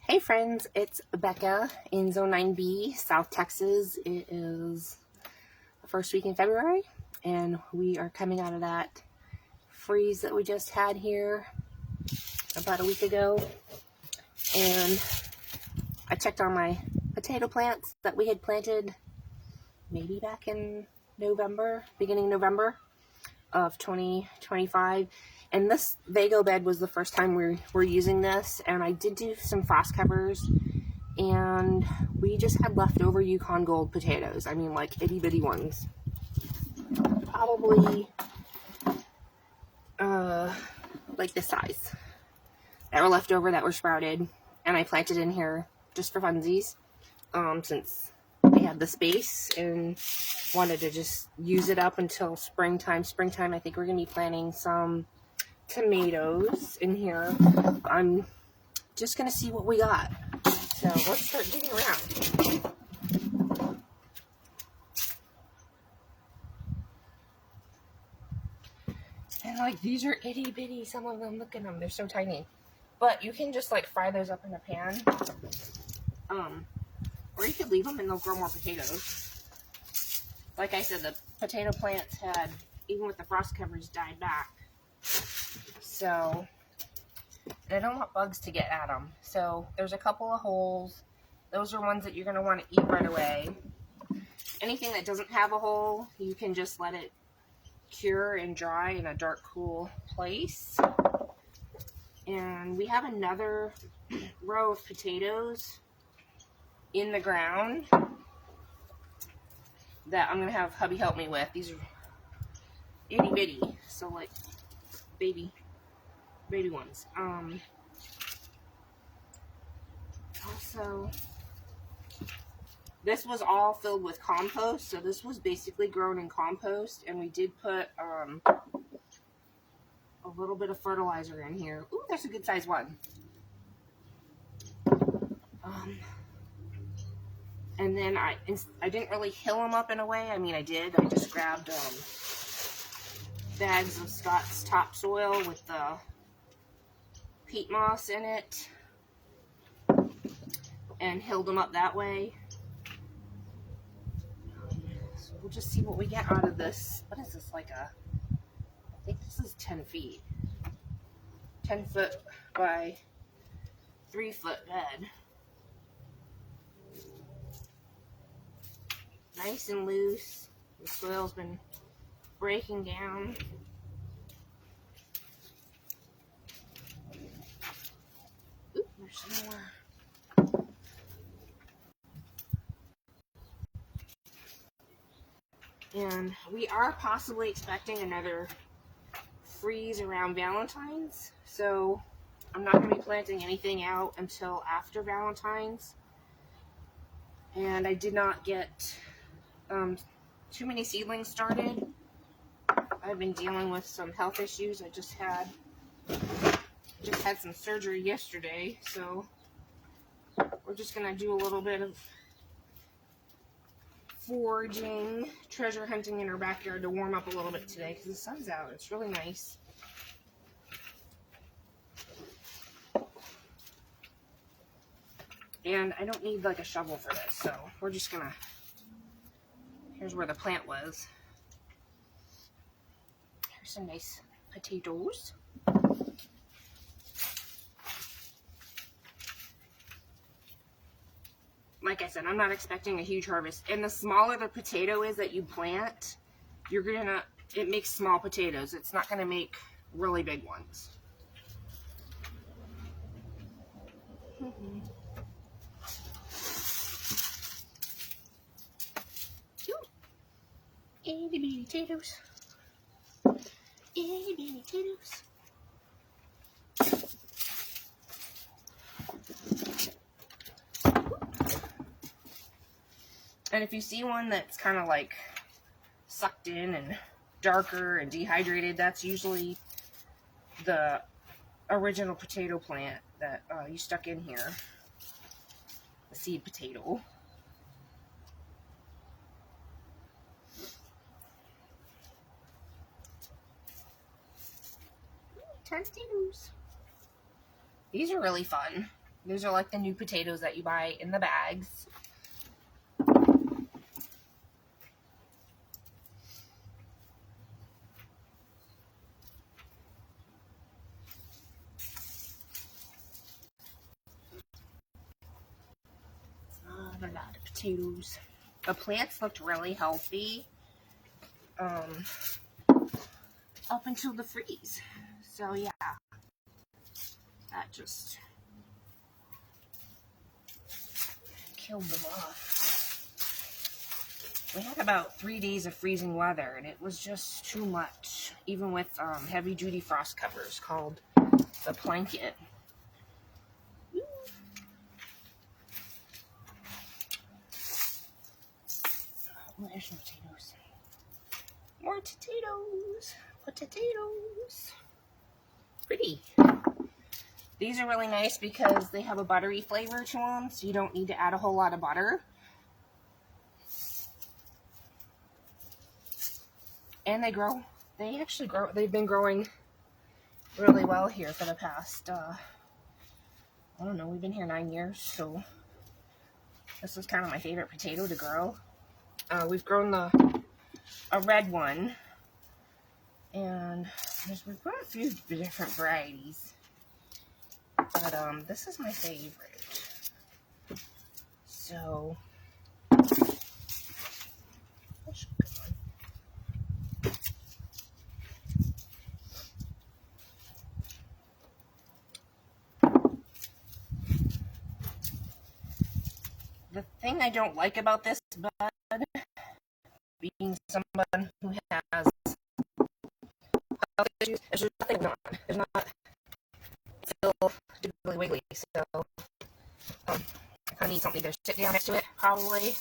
Hey friends, it's Becca in Zone 9B, South Texas. It is the first week in February, and we are coming out of that freeze that we just had here about a week ago. And I checked on my potato plants that we had planted maybe back in November, beginning November of 2025. And this Vego bed was the first time we were using this, and I did do some frost covers, and we just had leftover Yukon Gold potatoes. I mean, like itty bitty ones. Probably like this size. That were left over, that were sprouted, and I planted in here just for funsies, since we had the space and wanted to just use it up until springtime. I think we're going to be planting some tomatoes in here. I'm just going to see what we got. So let's start digging around. And like, these are itty bitty, some of them, look at them, they're so tiny. But you can just like fry those up in a pan. Or you could leave them and they'll grow more potatoes. Like I said, the potato plants had, even with the frost covers, died back. So, and I don't want bugs to get at them. So there's a couple of holes. Those are ones that you're going to want to eat right away. Anything that doesn't have a hole, you can just let it cure and dry in a dark, cool place. And we have another row of potatoes in the ground that I'm going to have hubby help me with. These are itty bitty, so like baby ones. Also, this was all filled with compost, so this was basically grown in compost, and we did put a little bit of fertilizer in here. Ooh, there's a good size one. And then I didn't really hill them up in a way. I mean, I did. I just grabbed bags of Scott's topsoil with the peat moss in it and hilled them up that way. So we'll just see what we get out of this. What is this, like a, I think this is 10 feet. 10 foot by 3 foot bed. Nice and loose. The soil's been breaking down. Oop, there's some more. And we are possibly expecting another freeze around Valentine's, so I'm not going to be planting anything out until after Valentine's. And I did not get too many seedlings started. I've been dealing with some health issues. I just had some surgery yesterday, so we're just going to do a little bit of foraging, treasure hunting in our backyard to warm up a little bit today because the sun's out. It's really nice. And I don't need like a shovel for this, so we're just gonna, here's where the plant was. Here's some nice potatoes. Like I said, I'm not expecting a huge harvest. And the smaller the potato is that you plant, it makes small potatoes. It's not gonna make really big ones. Itty bitty potatoes. Itty bitty potatoes. And if you see one that's kind of like sucked in and darker and dehydrated, that's usually the original potato plant that you stuck in here. The seed potato. Potatoes. These are really fun. These are like the new potatoes that you buy in the bags. A lot of potatoes. The plants looked really healthy up until the freeze. So yeah, that just killed them off. We had about 3 days of freezing weather, and it was just too much, even with heavy-duty frost covers called the blanket. Oh, there's some potatoes. More potatoes. Potatoes. Pretty. These are really nice because they have a buttery flavor to them, so you don't need to add a whole lot of butter. And they grow. They actually grow. They've been growing really well here for the past, I don't know, we've been here 9 years, so this is kind of my favorite potato to grow. We've grown a red one, and we've grown a few different varieties, but this is my favorite. So, the thing I don't like about this bud, being someone who has health issues, is there's nothing on. There's not still particularly wiggly, so I kind of need something to sit down next to it, probably.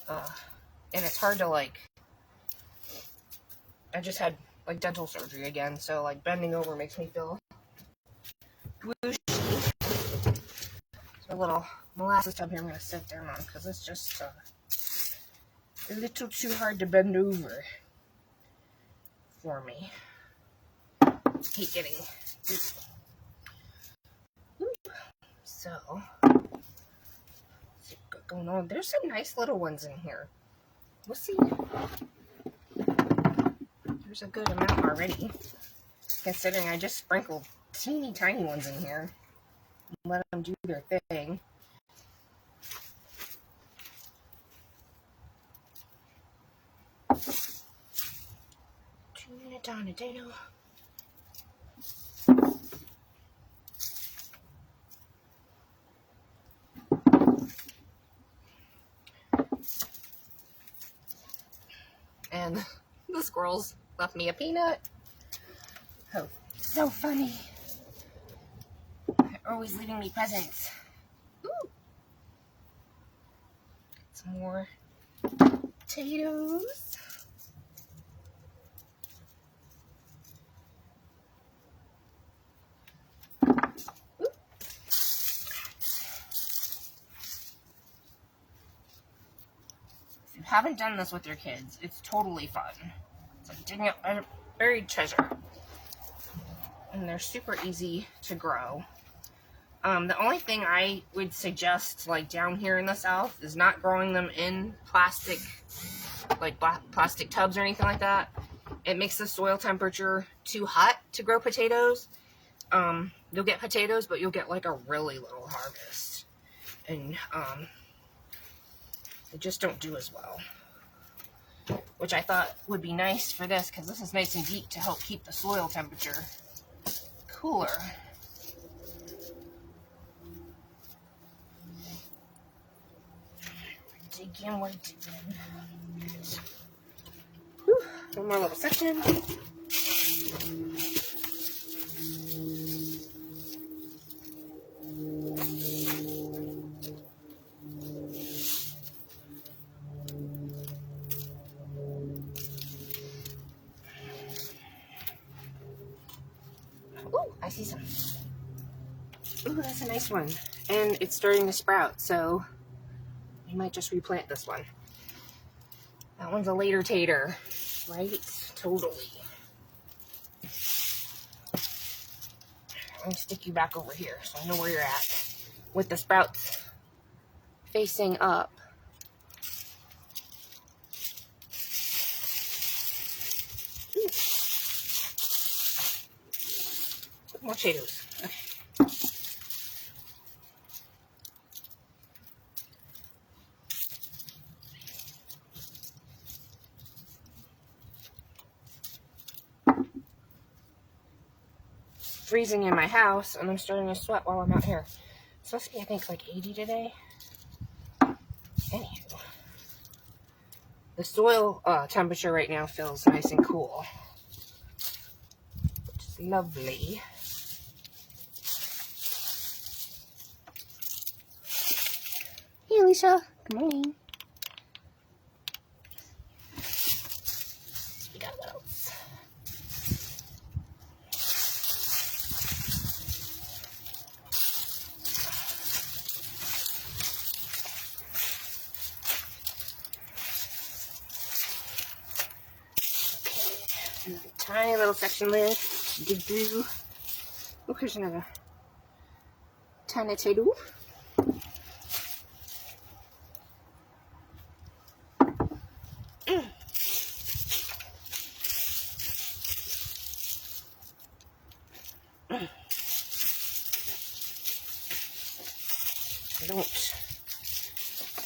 And it's hard to, like, I just had, like, dental surgery again, so, like, bending over makes me feel whooshy. So a little molasses tub here I'm going to sit down on, because it's just a little too hard to bend over for me. Keep getting so what's going on? There's some nice little ones in here. We'll see. There's a good amount already, considering I just sprinkled teeny tiny ones in here and let them do their thing. Potato. And the squirrels left me a peanut. Oh, so funny. They're always leaving me presents. Ooh. Some more potatoes. If you haven't done this with your kids, it's totally fun. It's like digging up buried treasure. And they're super easy to grow. The only thing I would suggest, like down here in the South, is not growing them in plastic, like plastic tubs or anything like that. It makes the soil temperature too hot to grow potatoes. You'll get potatoes, but you'll get like a really little harvest. And they just don't do as well. Which I thought would be nice for this, because this is nice and deep to help keep the soil temperature cooler. Dig in, we're digging. Whew, one more little section. Ooh, I see some. Ooh, that's a nice one. And it's starting to sprout, so we might just replant this one. That one's a later tater, right? Totally. I'm gonna stick you back over here so I know where you're at. With the sprouts facing up. More potatoes. Okay. Freezing in my house, and I'm starting to sweat while I'm out here. It's supposed to be, I think, like 80 today. Anywho, the soil temperature right now feels nice and cool, which is lovely. Hey, Alicia. Good morning. We got what else? Tiny little section list. Dig through. Oh, here's another tiny potato.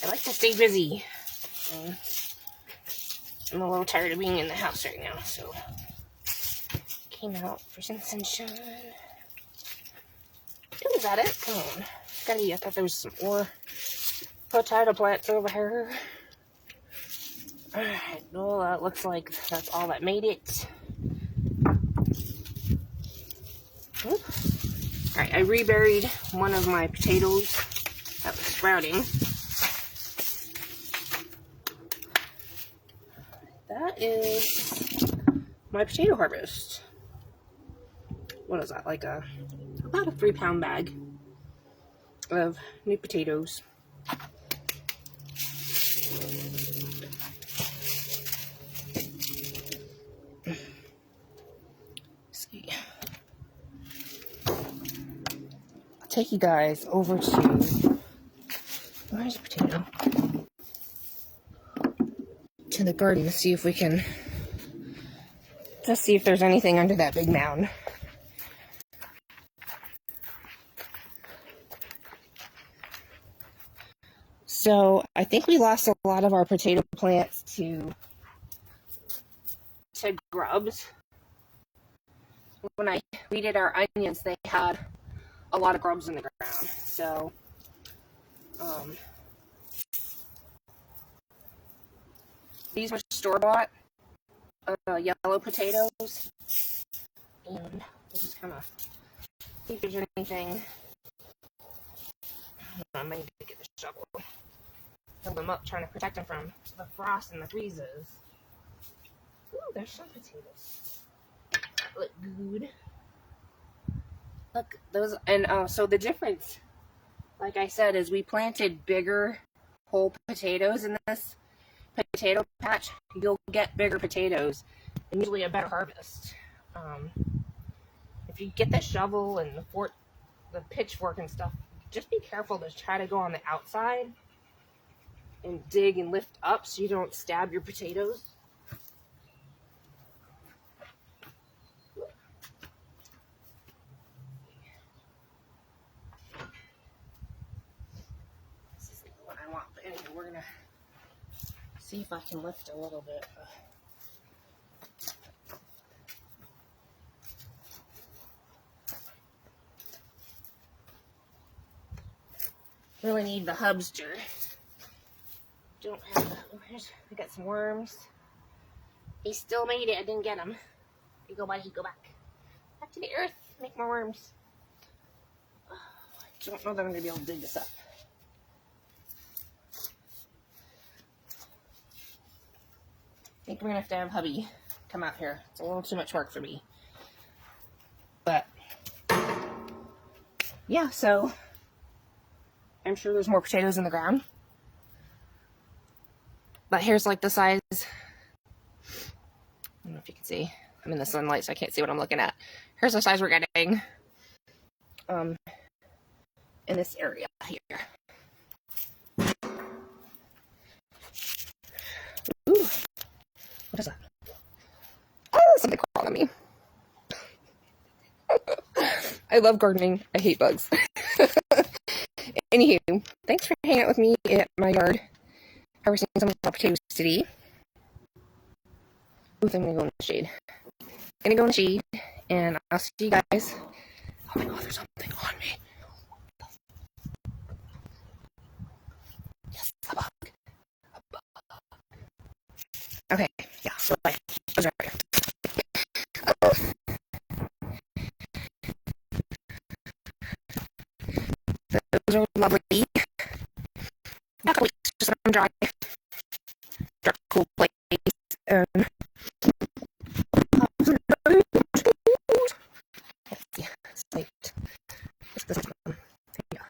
I like to stay busy. I'm a little tired of being in the house right now, so came out for some sunshine. Oh, is that it? Come on. Gotta eat. I thought there was some more potato plants over here. Alright, well, that looks like that's all that made it. Alright, I reburied one of my potatoes that was sprouting. That is my potato harvest. What is that? Like about a 3-pound bag of new potatoes. See. I'll take you guys over to, where's a potato? To the garden to see if we can, just see if there's anything under that big mound. So I think we lost a lot of our potato plants to grubs. When we did our onions, they had a lot of grubs in the ground. So these were store-bought yellow potatoes, and we'll just kind of see if there's anything. I might need to get the shovel. Fill them up, trying to protect them from the frost and the freezes. Ooh, there's some potatoes. Look good. Look, those, and so the difference, like I said, is we planted bigger whole potatoes in this potato patch. You'll get bigger potatoes and usually a better harvest. If you get the shovel and the pitchfork and stuff, just be careful to try to go on the outside and dig and lift up so you don't stab your potatoes. This isn't what I want, but anyway, we're gonna see if I can lift a little bit. Really need the hubster. Don't have the, we got some worms. He still made it. I didn't get him. He go by, he go back. Back to the earth. Make more worms. Oh, I don't know that I'm going to be able to dig this up. I think we're going to have hubby come out here. It's a little too much work for me. But, yeah, so I'm sure there's more potatoes in the ground. But here's like the size. I don't know if you can see. I'm in the sunlight, so I can't see what I'm looking at. Here's the size we're getting. in this area here. Ooh, what is that? Oh, something crawling on me. I love gardening. I hate bugs. Anywho, thanks for hanging out with me at my yard, harvesting some potatoes today. Ooh, I'm gonna go in the shade. And I'll see you guys. Oh my god, there's something on me. Yes, a bug. Okay, yeah, so I was right here. Those are lovely. Not a week, just let them dry. Dark, cool place. And let's see. Slate. This one. Yeah.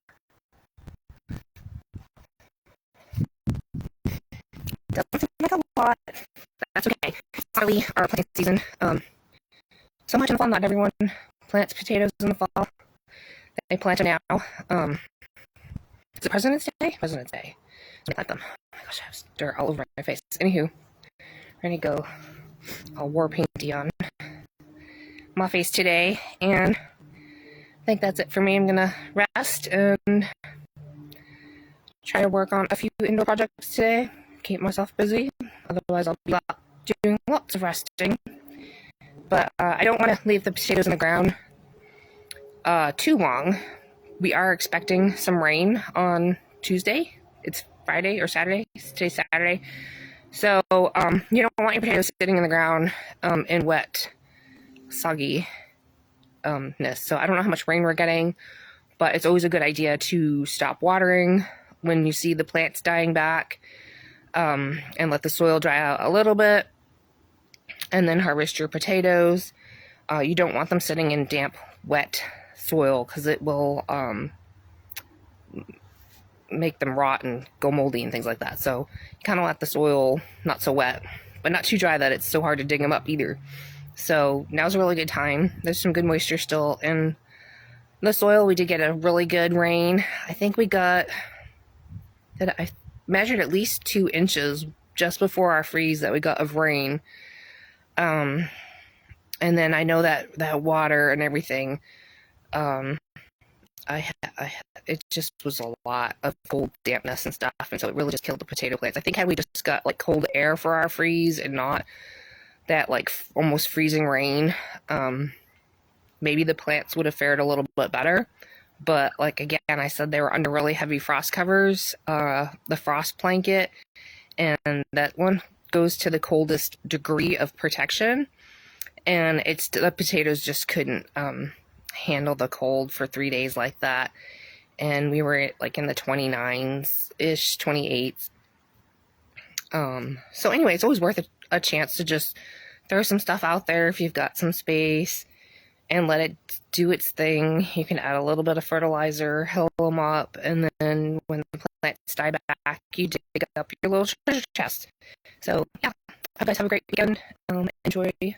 Doesn't seem like a lot. That's okay. It's early our planting season. So much in the fall. Not everyone plants potatoes in the fall. They plant them now. Is it President's Day? President's Day. Let me plant them. Oh my gosh, I have dirt all over my face. Anywho, ready to go all war painty on my face today, and I think that's it for me. I'm gonna rest and try to work on a few indoor projects today. Keep myself busy. Otherwise, I'll be doing lots of resting. But I don't want to leave the potatoes in the ground too long. We are expecting some rain on Tuesday. It's Friday or Saturday. Today's Saturday. So you don't want your potatoes sitting in the ground in wet, sogginess. So I don't know how much rain we're getting, but it's always a good idea to stop watering when you see the plants dying back, and let the soil dry out a little bit, and then harvest your potatoes. You don't want them sitting in damp, wet soil because it will make them rot and go moldy and things like that. So you kind of let the soil not so wet, but not too dry that it's so hard to dig them up either. So now's a really good time. There's some good moisture still in the soil. We did get a really good rain. I think we got, I measured at least 2 inches just before our freeze that we got of rain. And then I know that water and everything, it just was a lot of cold dampness and stuff, and so it really just killed the potato plants. I think had we just got like cold air for our freeze and not that like almost freezing rain, maybe the plants would have fared a little bit better. But like again, I said they were under really heavy frost covers, the frost blanket, and that one goes to the coldest degree of protection, and the potatoes just couldn't handle the cold for 3 days like that. And we were like in the 29s-ish, 28s. So anyway, it's always worth a chance to just throw some stuff out there if you've got some space and let it do its thing. You can add a little bit of fertilizer, hill them up, and then when the plants die back, you dig up your little treasure chest. So yeah, I hope you guys have a great weekend. Enjoy the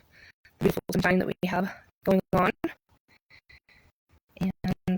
beautiful sunshine that we have going on. And we'll